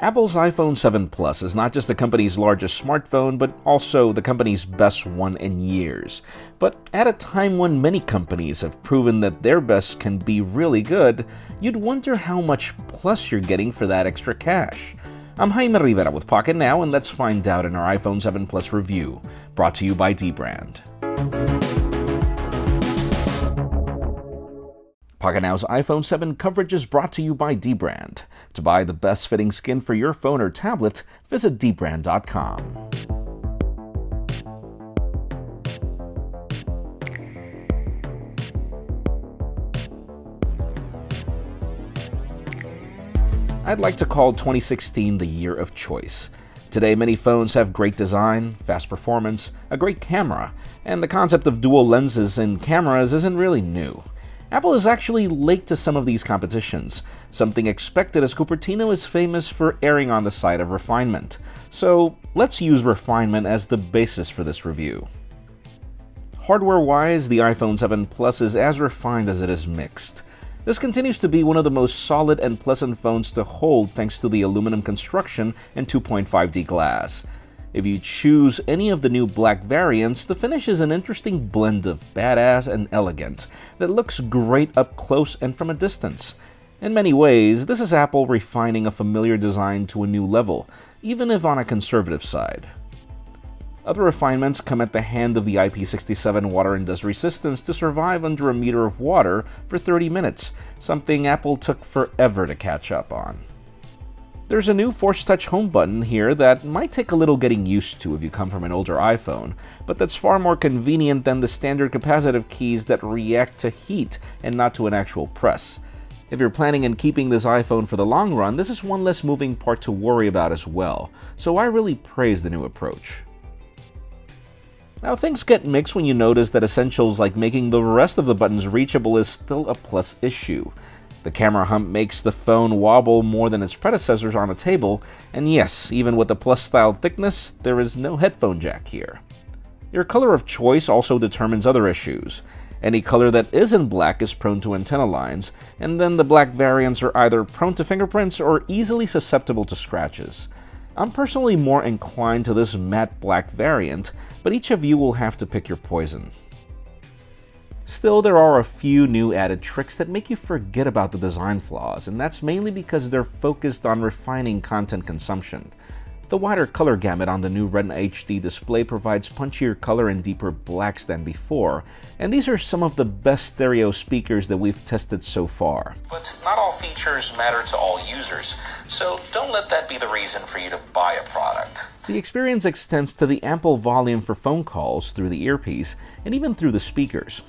Apple's iPhone 7 Plus is not just the company's largest smartphone, but also the company's best one in years. But at a time when many companies have proven that their best can be really good, you'd wonder how much plus you're getting for that extra cash. I'm Jaime Rivera with Pocket Now, and let's find out in our iPhone 7 Plus review, brought to you by Dbrand. Pocket Now's iPhone 7 coverage is brought to you by Dbrand. To buy the best fitting skin for your phone or tablet, visit dbrand.com. I'd like to call 2016 the year of choice. Today, many phones have great design, fast performance, a great camera, and the concept of dual lenses in cameras isn't really new. Apple is actually late to some of these competitions, something expected as Cupertino is famous for erring on the side of refinement. So let's use refinement as the basis for this review. Hardware-wise, the iPhone 7 Plus is as refined as it is mixed. This continues to be one of the most solid and pleasant phones to hold thanks to the aluminum construction and 2.5D glass. If you choose any of the new black variants, the finish is an interesting blend of badass and elegant that looks great up close and from a distance. In many ways, this is Apple refining a familiar design to a new level, even if on a conservative side. Other refinements come at the hand of the IP67 water and dust resistance to survive under a meter of water for 30 minutes, something Apple took forever to catch up on. There's a new Force Touch home button here that might take a little getting used to if you come from an older iPhone, but that's far more convenient than the standard capacitive keys that react to heat and not to an actual press. If you're planning on keeping this iPhone for the long run, this is one less moving part to worry about as well, so I really praise the new approach. Now, things get mixed when you notice that essentials like making the rest of the buttons reachable is still a plus issue. The camera hump makes the phone wobble more than its predecessors on a table, and yes, even with the Plus-style thickness, there is no headphone jack here. Your color of choice also determines other issues. Any color that isn't black is prone to antenna lines, and then the black variants are either prone to fingerprints or easily susceptible to scratches. I'm personally more inclined to this matte black variant, but each of you will have to pick your poison. Still, there are a few new added tricks that make you forget about the design flaws, and that's mainly because they're focused on refining content consumption. The wider color gamut on the new Retina HD display provides punchier color and deeper blacks than before, and these are some of the best stereo speakers that we've tested so far. But not all features matter to all users, so don't let that be the reason for you to buy a product. The experience extends to the ample volume for phone calls through the earpiece, and even through the speakers.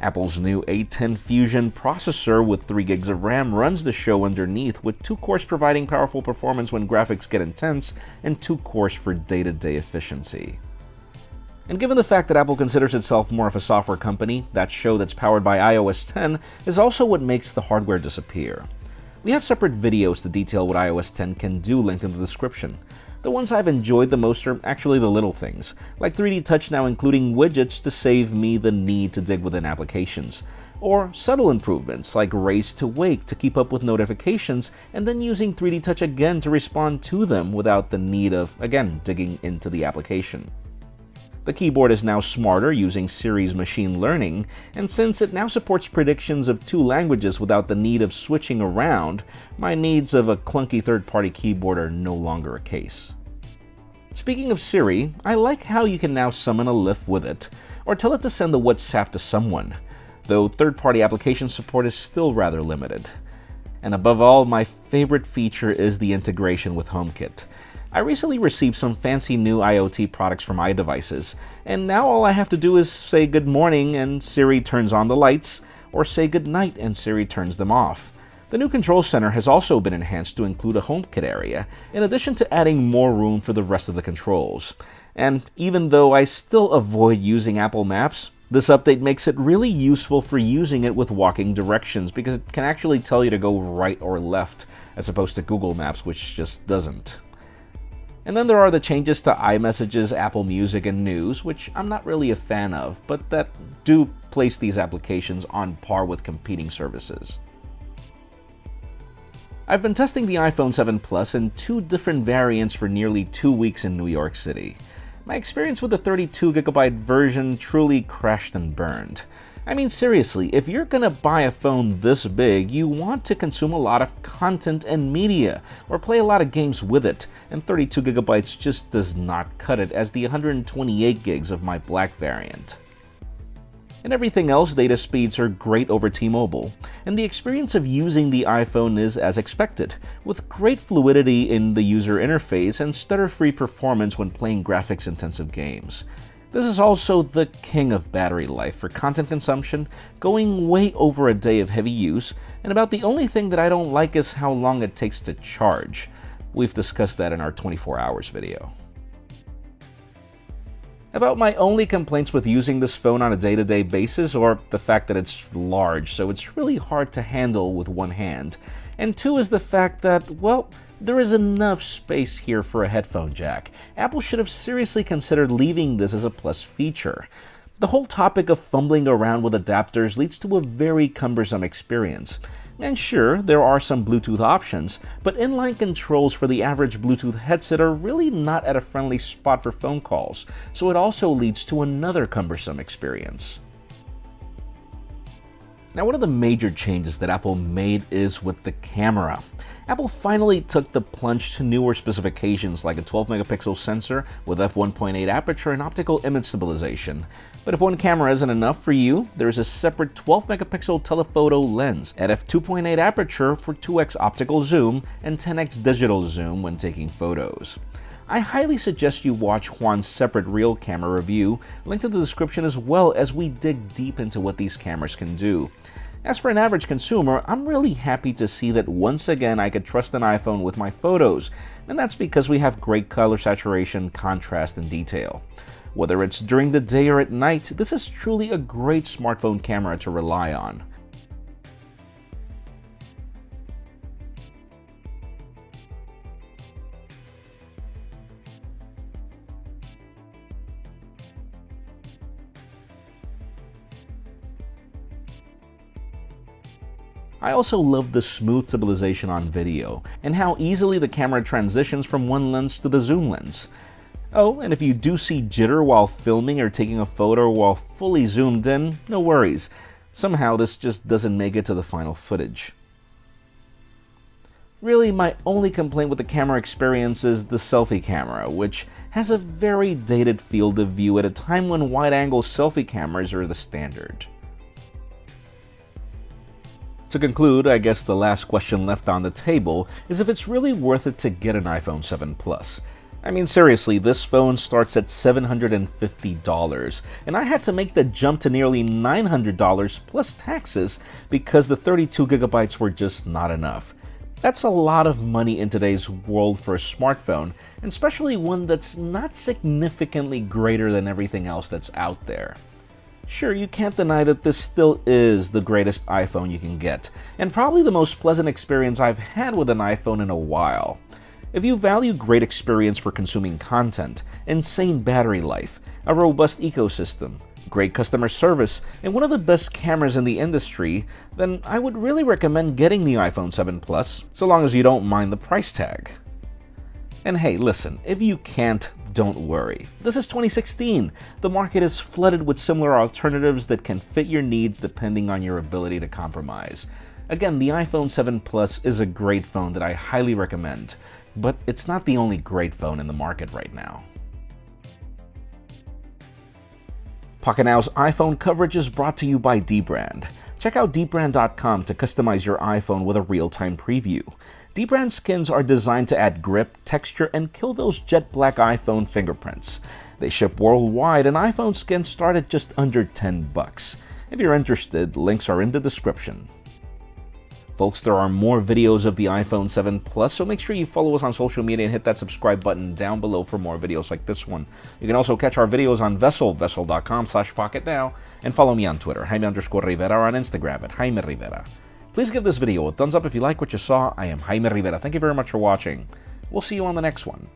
Apple's new A10 Fusion processor with 3 gigs of RAM runs the show underneath, with 2 cores providing powerful performance when graphics get intense, and 2 cores for day-to-day efficiency. And given the fact that Apple considers itself more of a software company, that show that's powered by iOS 10 is also what makes the hardware disappear. We have separate videos to detail what iOS 10 can do linked in the description. The ones I've enjoyed the most are actually the little things, like 3D Touch now including widgets to save me the need to dig within applications, or subtle improvements like Raise to Wake to keep up with notifications and then using 3D Touch again to respond to them without the need of, again, digging into the application. The keyboard is now smarter using Siri's machine learning, and since it now supports predictions of 2 languages without the need of switching around, my needs of a clunky third-party keyboard are no longer a case. Speaking of Siri, I like how you can now summon a LIF with it, or tell it to send a WhatsApp to someone, though third-party application support is still rather limited. And above all, my favorite feature is the integration with HomeKit. I recently received some fancy new IoT products from iDevices, and now all I have to do is say good morning and Siri turns on the lights, or say good night and Siri turns them off. The new control center has also been enhanced to include a HomeKit area, in addition to adding more room for the rest of the controls. And even though I still avoid using Apple Maps, this update makes it really useful for using it with walking directions because it can actually tell you to go right or left, as opposed to Google Maps, which just doesn't. And then there are the changes to iMessages, Apple Music, and News, which I'm not really a fan of, but that do place these applications on par with competing services. I've been testing the iPhone 7 Plus in 2 different variants for nearly 2 weeks in New York City. My experience with the 32GB version truly crashed and burned. I mean, seriously, if you're gonna buy a phone this big, you want to consume a lot of content and media, or play a lot of games with it, and 32GB just does not cut it as the 128 gigs of my Black variant. And everything else, data speeds are great over T-Mobile, and the experience of using the iPhone is as expected, with great fluidity in the user interface and stutter-free performance when playing graphics-intensive games. This is also the king of battery life for content consumption, going way over a day of heavy use, and about the only thing that I don't like is how long it takes to charge. We've discussed that in our 24 hours video. About my only complaints with using this phone on a day-to-day basis are the fact that it's large, so it's really hard to handle with one hand. And 2 is the fact that, well, there is enough space here for a headphone jack. Apple should have seriously considered leaving this as a plus feature. The whole topic of fumbling around with adapters leads to a very cumbersome experience. And sure, there are some Bluetooth options, but inline controls for the average Bluetooth headset are really not at a friendly spot for phone calls, so it also leads to another cumbersome experience. Now, one of the major changes that Apple made is with the camera. Apple finally took the plunge to newer specifications like a 12-megapixel sensor with f1.8 aperture and optical image stabilization. But if one camera isn't enough for you, there's a separate 12-megapixel telephoto lens at f2.8 aperture for 2x optical zoom and 10x digital zoom when taking photos. I highly suggest you watch Juan's separate real camera review, linked in the description, as well as we dig deep into what these cameras can do. As for an average consumer, I'm really happy to see that once again I could trust an iPhone with my photos, and that's because we have great color saturation, contrast, and detail. Whether it's during the day or at night, this is truly a great smartphone camera to rely on. I also love the smooth stabilization on video, and how easily the camera transitions from one lens to the zoom lens. Oh, and if you do see jitter while filming or taking a photo while fully zoomed in, no worries. Somehow this just doesn't make it to the final footage. Really, my only complaint with the camera experience is the selfie camera, which has a very dated field of view at a time when wide-angle selfie cameras are the standard. To conclude, I guess the last question left on the table is if it's really worth it to get an iPhone 7 Plus. I mean, seriously, this phone starts at $750, and I had to make the jump to nearly $900 plus taxes because the 32GB were just not enough. That's a lot of money in today's world for a smartphone, and especially one that's not significantly greater than everything else that's out there. Sure, you can't deny that this still is the greatest iPhone you can get, and probably the most pleasant experience I've had with an iPhone in a while. If you value great experience for consuming content, insane battery life, a robust ecosystem, great customer service, and one of the best cameras in the industry, then I would really recommend getting the iPhone 7 Plus, so long as you don't mind the price tag. And hey, listen, if you can't, don't worry. This is 2016. The market is flooded with similar alternatives that can fit your needs depending on your ability to compromise. Again, the iPhone 7 Plus is a great phone that I highly recommend, but it's not the only great phone in the market right now. Pocketnow's iPhone coverage is brought to you by Dbrand. Check out dbrand.com to customize your iPhone with a real-time preview. Dbrand skins are designed to add grip, texture, and kill those jet black iPhone fingerprints. They ship worldwide, and iPhone skins start at just under $10. If you're interested, links are in the description. Folks, there are more videos of the iPhone 7 Plus, so make sure you follow us on social media and hit that subscribe button down below for more videos like this one. You can also catch our videos on Vessel, vessel.com/pocketnow, and follow me on Twitter, Jaime_Rivera, or on Instagram at Jaime Rivera. Please give this video a thumbs up if you like what you saw. I am Jaime Rivera. Thank you very much for watching. We'll see you on the next one.